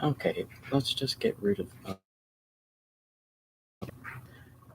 Okay, let's just get rid of.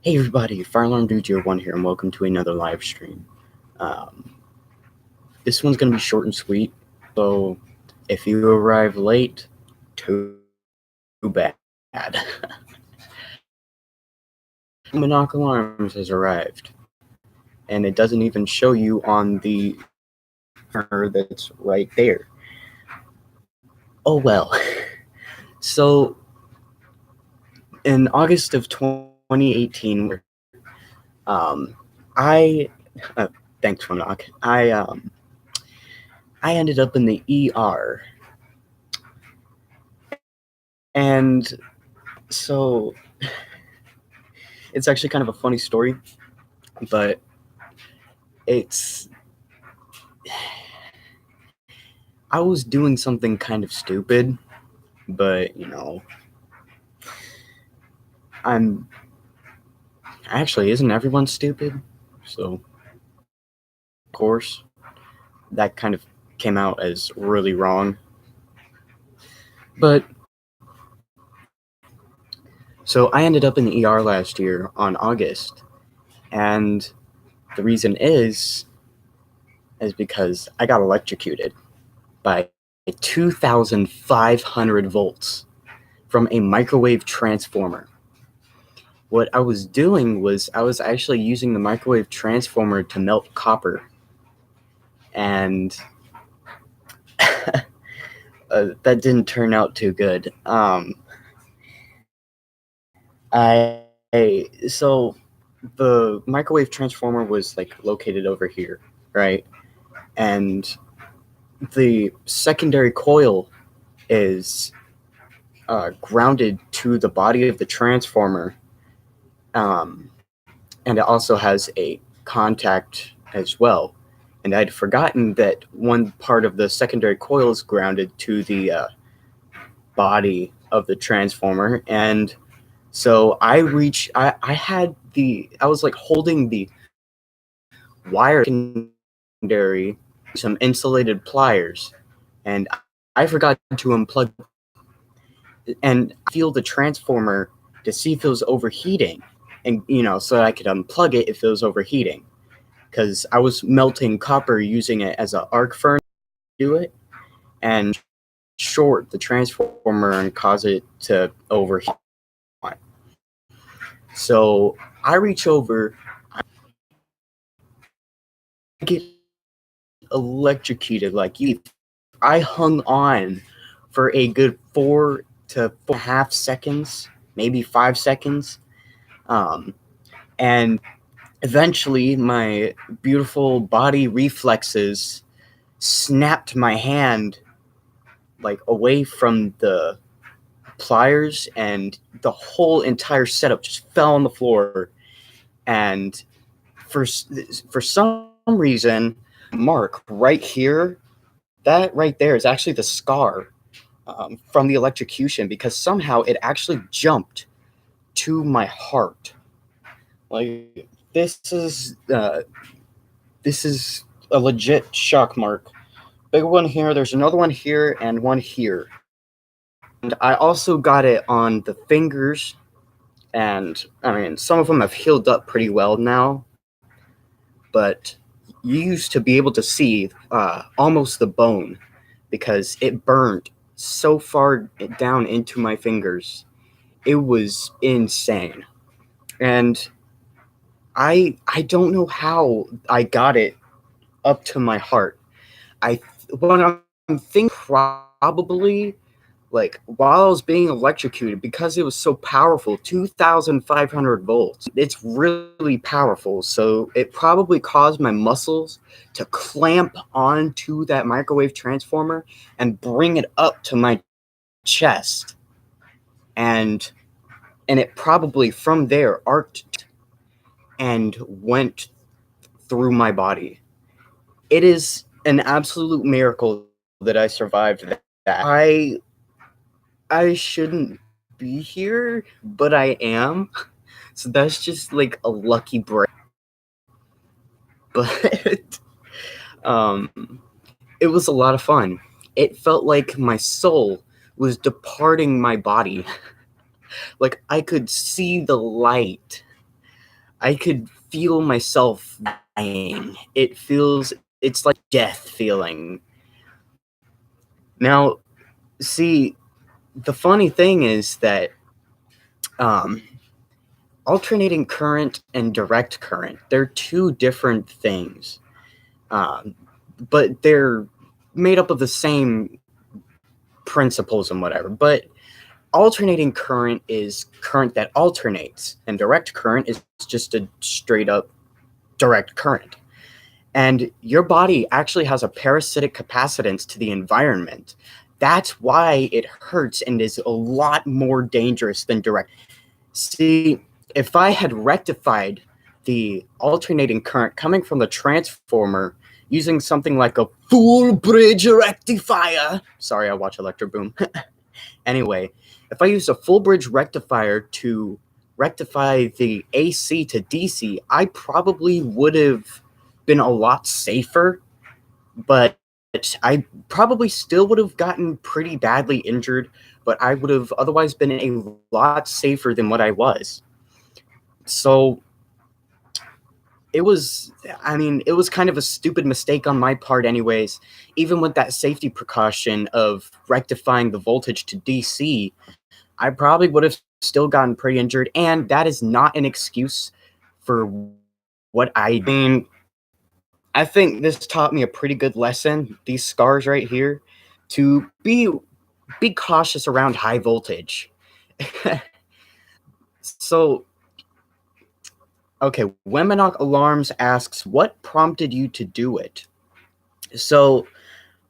Hey everybody, Fire Alarm Dude 1 here, and welcome to another live stream. This one's gonna be short and sweet, so if you arrive late, too bad. Monoc Alarms has arrived, and it doesn't even show you on the that's right there. Oh well. So, in August of 2018, I thanks Monoc. I ended up in the ER. And so it's actually kind of a funny story, but I was doing something kind of stupid, but isn't everyone stupid? So, of course, that kind of came out as really wrong. But so I ended up in the ER last year on August, and the reason is because I got electrocuted by 2,500 volts from a microwave transformer. What I was doing was I was actually using the microwave transformer to melt copper, and that didn't turn out too good. So the microwave transformer was like located over here, right? And the secondary coil is grounded to the body of the transformer, and it also has a contact as well. And I'd forgotten that one part of the secondary coil is grounded to the body of the transformer, and so I was like holding the wire secondary, some insulated pliers, and I forgot to unplug and feel the transformer to see if it was overheating, and so that I could unplug it if it was overheating, because I was melting copper using it as an arc furnace to do it, and short the transformer and cause it to overheat. So I reach over, I get electrocuted like you. I hung on for a good 4 to 4.5 seconds, maybe 5 seconds. And eventually my beautiful body reflexes snapped my hand like away from the pliers, and the whole entire setup just fell on the floor. And for some reason, mark right here, that right there is actually the scar from the electrocution, because somehow it actually jumped to my heart. Like this is a legit shock mark. Big one here. There's another one here and one here. And I also got it on the fingers, and I mean some of them have healed up pretty well now, but you used to be able to see almost the bone because it burned so far down into my fingers. It was insane. And I don't know how I got it up to my heart. What I'm thinking, probably like while I was being electrocuted, because it was so powerful, 2,500 volts. It's really powerful, so it probably caused my muscles to clamp onto that microwave transformer and bring it up to my chest, and it probably from there arced and went through my body. It is an absolute miracle that I survived that. I shouldn't be here, but I am. So that's just like a lucky break. But it was a lot of fun. It felt like my soul was departing my body. Like, I could see the light. I could feel myself dying. It's like death feeling. Now, see, the funny thing is that um, alternating current and direct current, they're two different things. But they're made up of the same principles and whatever. But alternating current is current that alternates, and direct current is just a straight up direct current. And your body actually has a parasitic capacitance to the environment. That's why it hurts and is a lot more dangerous than direct. See, if I had rectified the alternating current coming from the transformer using something like a full bridge rectifier. Sorry, I watch Electro Boom. Anyway, if I used a full bridge rectifier to rectify the AC to DC, I probably would have been a lot safer, but I probably still would have gotten pretty badly injured, but I would have otherwise been a lot safer than what I was. So it was kind of a stupid mistake on my part anyways. Even with that safety precaution of rectifying the voltage to DC, I probably would have still gotten pretty injured, and that is not an excuse for what I mean. I think this taught me a pretty good lesson, these scars right here, to be cautious around high voltage. So, okay, Weminok Alarms asks, what prompted you to do it? So,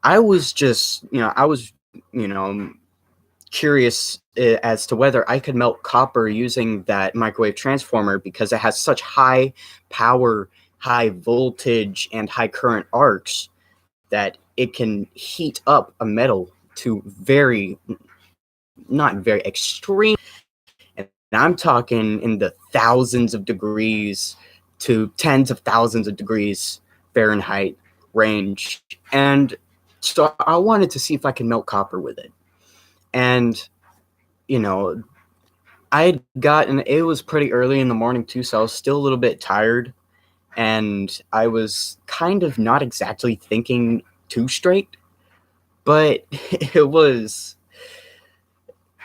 I was just, curious as to whether I could melt copper using that microwave transformer because it has such high power, high voltage, and high current arcs that it can heat up a metal to not very extreme, and I'm talking in the thousands of degrees to tens of thousands of degrees Fahrenheit range. And so I wanted to see if I could melt copper with it. And, it was pretty early in the morning too, so I was still a little bit tired. And I was kind of not exactly thinking too straight, but it was,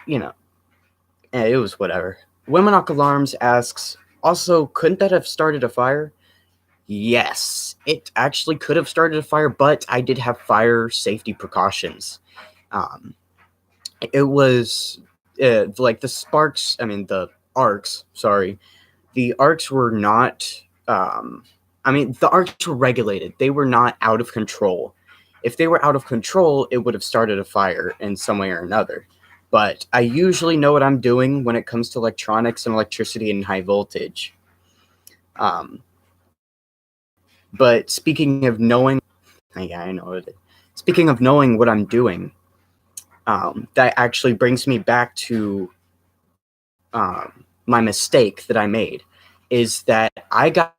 it was whatever. Weminok Alarms asks, also, couldn't that have started a fire? Yes, it actually could have started a fire, but I did have fire safety precautions. It was like the arcs, sorry. The arcs were not, the arcs were regulated. They were not out of control. If they were out of control, it would have started a fire in some way or another. But I usually know what I'm doing when it comes to electronics and electricity and high voltage. But speaking of knowing, yeah, I know it. Speaking of knowing what I'm doing, that actually brings me back to my mistake that I made, is that I got,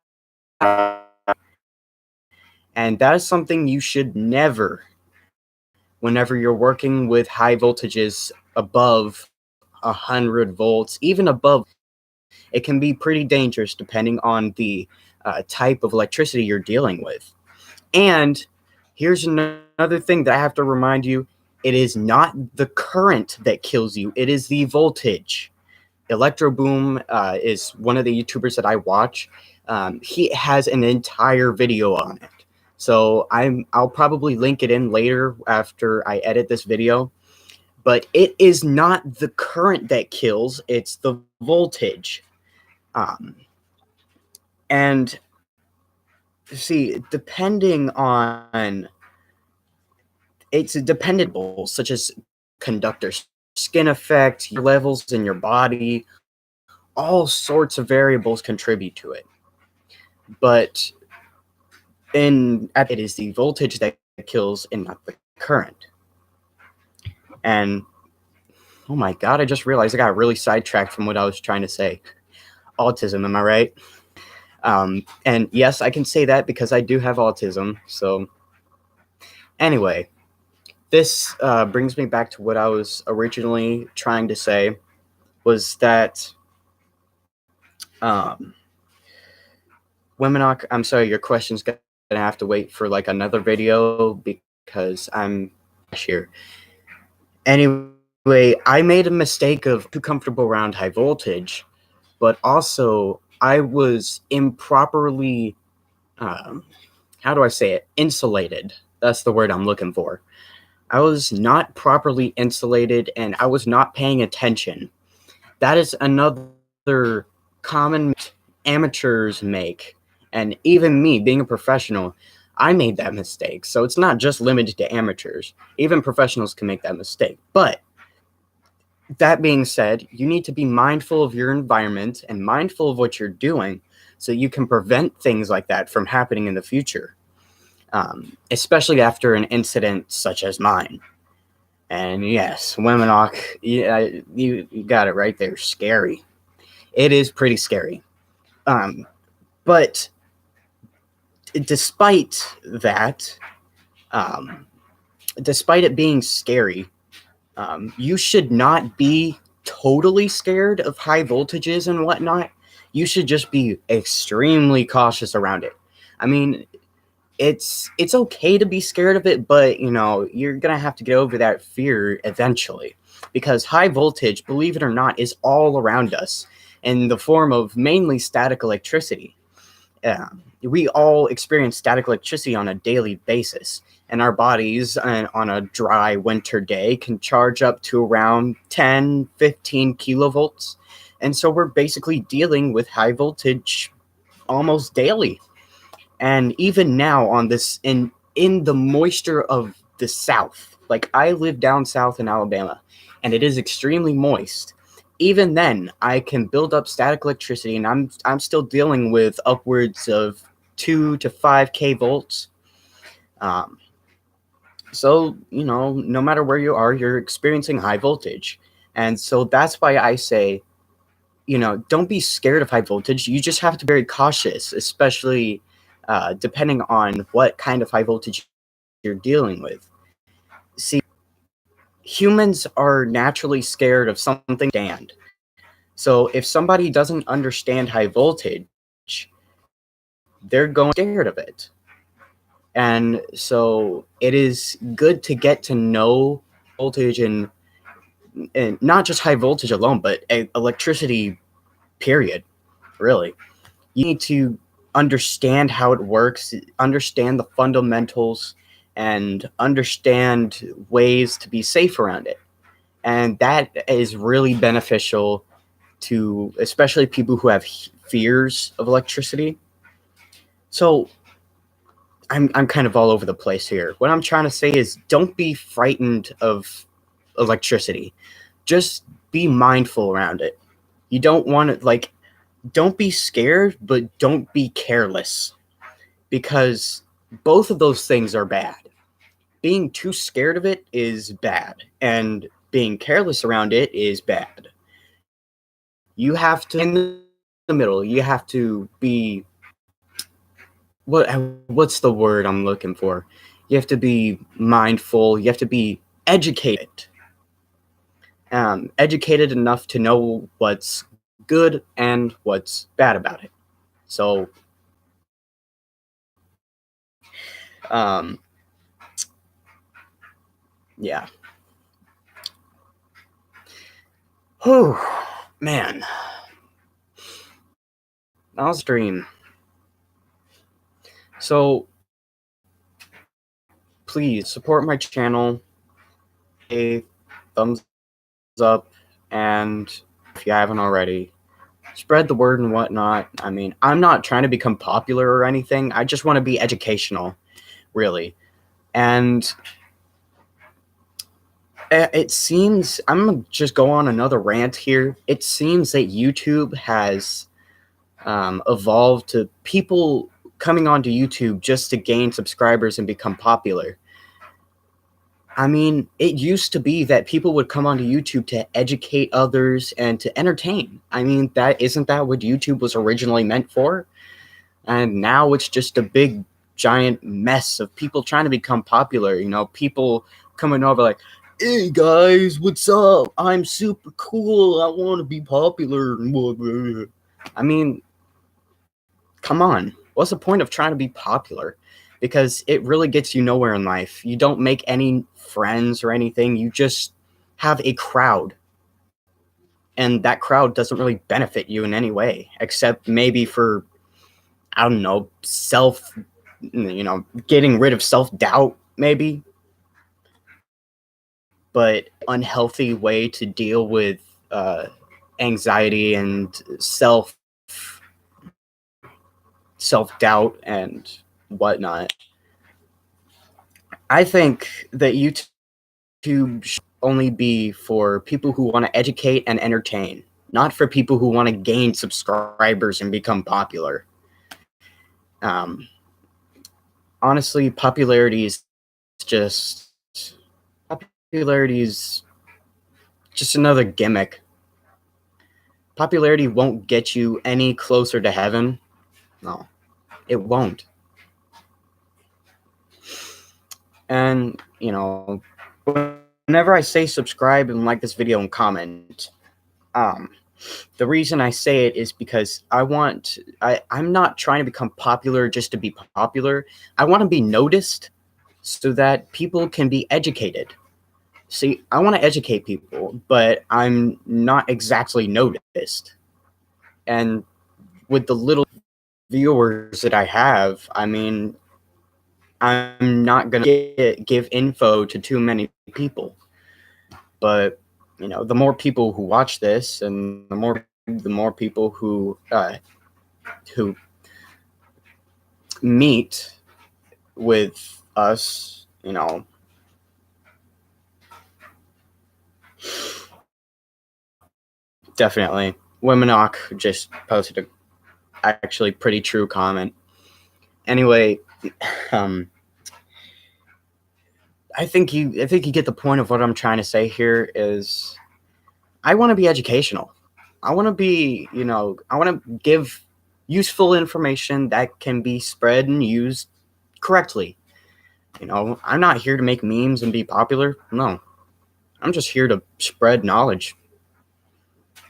and that is something you should never, whenever you're working with high voltages above 100 volts, even above, it can be pretty dangerous depending on the type of electricity you're dealing with. And here's another thing that I have to remind you. It is not the current that kills you. It is the voltage. Electro Boom is one of the YouTubers that I watch. He has an entire video on it. So I'll probably link it in later after I edit this video. But it is not the current that kills. It's the voltage. And see, depending on, it's dependable, such as conductor skin effect, your levels in your body, all sorts of variables contribute to it. But it is the voltage that kills and not the current. And oh my god, I just realized I got really sidetracked from what I was trying to say. Autism, am I right? And yes, I can say that because I do have autism. So anyway, this brings me back to what I was originally trying to say, was that um, I'm sorry, your question's gonna have to wait for like another video because I'm here. Anyway, I made a mistake of too comfortable around high voltage, but also I was improperly, how do I say it? Insulated. That's the word I'm looking for. I was not properly insulated and I was not paying attention. That is another common amateurs make. And even me, being a professional, I made that mistake. So it's not just limited to amateurs. Even professionals can make that mistake. But that being said, you need to be mindful of your environment and mindful of what you're doing so you can prevent things like that from happening in the future, especially after an incident such as mine. And yes, Womenok, yeah, you got it right there. Scary. It is pretty scary. But despite that, um, despite it being scary, you should not be totally scared of high voltages and whatnot. You should just be extremely cautious around it. I mean, it's okay to be scared of it, but you know, you're gonna have to get over that fear eventually, because high voltage, believe it or not, is all around us in the form of mainly static electricity. We all experience static electricity on a daily basis, and our bodies on a dry winter day can charge up to around 10, 15 kilovolts. And so we're basically dealing with high voltage almost daily. And even now on this, in the moisture of the South, like I live down south in Alabama, and it is extremely moist. Even then, I can build up static electricity, and I'm still dealing with upwards of 2 to 5 volts. Um, so you know, no matter where you are, you're experiencing high voltage, and so that's why I say, you know, don't be scared of high voltage. You just have to be very cautious, especially depending on what kind of high voltage you're dealing with. See, humans are naturally scared of something stand. So if somebody doesn't understand high voltage, they're going scared of it. And so it is good to get to know voltage and not just high voltage alone, but electricity, period, really. You need to understand how it works, understand the fundamentals, and understand ways to be safe around it. And that is really beneficial to especially people who have fears of electricity. So I'm kind of all over the place here. What I'm trying to say is don't be frightened of electricity. Just be mindful around it. You don't want to, like, don't be scared, but don't be careless, because both of those things are bad. Being too scared of it is bad, and being careless around it is bad. You have to, in the middle, you have to be, what's the word I'm looking for? You have to be mindful. You have to be educated. Educated enough to know what's good and what's bad about it. So, yeah. Whew, man. That was a dream. So, please support my channel. A thumbs up, and if you haven't already, spread the word and whatnot. I mean, I'm not trying to become popular or anything. I just want to be educational, really. And it seems, I'm going to just go on another rant here. It seems that YouTube has evolved to people coming onto YouTube just to gain subscribers and become popular. I mean, it used to be that people would come onto YouTube to educate others and to entertain. I mean, isn't that what YouTube was originally meant for? And now it's just a big, giant mess of people trying to become popular. You know, people coming over like, hey guys, what's up? I'm super cool. I want to be popular. I mean, come on. What's the point of trying to be popular? Because it really gets you nowhere in life. You don't make any friends or anything. You just have a crowd. And that crowd doesn't really benefit you in any way, except maybe for, I don't know, getting rid of self-doubt, maybe. But unhealthy way to deal with anxiety and self-doubt and whatnot. I think that YouTube should only be for people who want to educate and entertain, not for people who want to gain subscribers and become popular. Honestly, popularity is just another gimmick. Popularity won't get you any closer to heaven. No, it won't. And, whenever I say subscribe and like this video and comment, the reason I say it is because I'm not trying to become popular just to be popular. I want to be noticed so that people can be educated. See, I want to educate people, but I'm not exactly noticed. And with the little viewers that I have, I mean, I'm not going to give info to too many people. But, the more people who watch this and the more people who meet with us, definitely. Womenok just posted a actually pretty true comment. Anyway, I think you get the point of what I'm trying to say here is I want to be educational. I want to be, I want to give useful information that can be spread and used correctly. I'm not here to make memes and be popular. No. I'm just here to spread knowledge.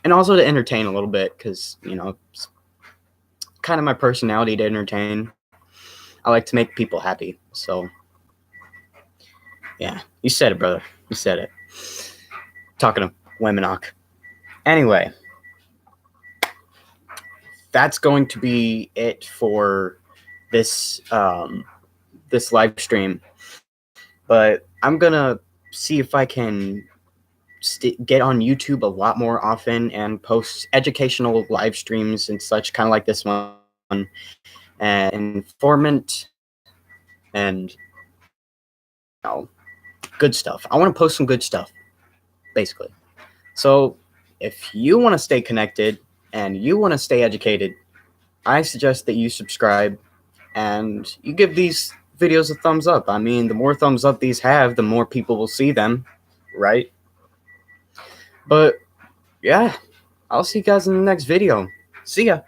And also to entertain a little bit because, it's kind of my personality to entertain. I like to make people happy. So, yeah, you said it, brother. You said it. Talking to Womenok. Anyway, that's going to be it for this this live stream. But I'm gonna see if I can get on YouTube a lot more often and post educational live streams and such, kind of like this one, and informant and good stuff. I want to post some good stuff, basically. So if you want to stay connected and you want to stay educated, I suggest that you subscribe and you give these videos a thumbs up. I mean, the more thumbs up these have, the more people will see them, right? But yeah, I'll see you guys in the next video. See ya.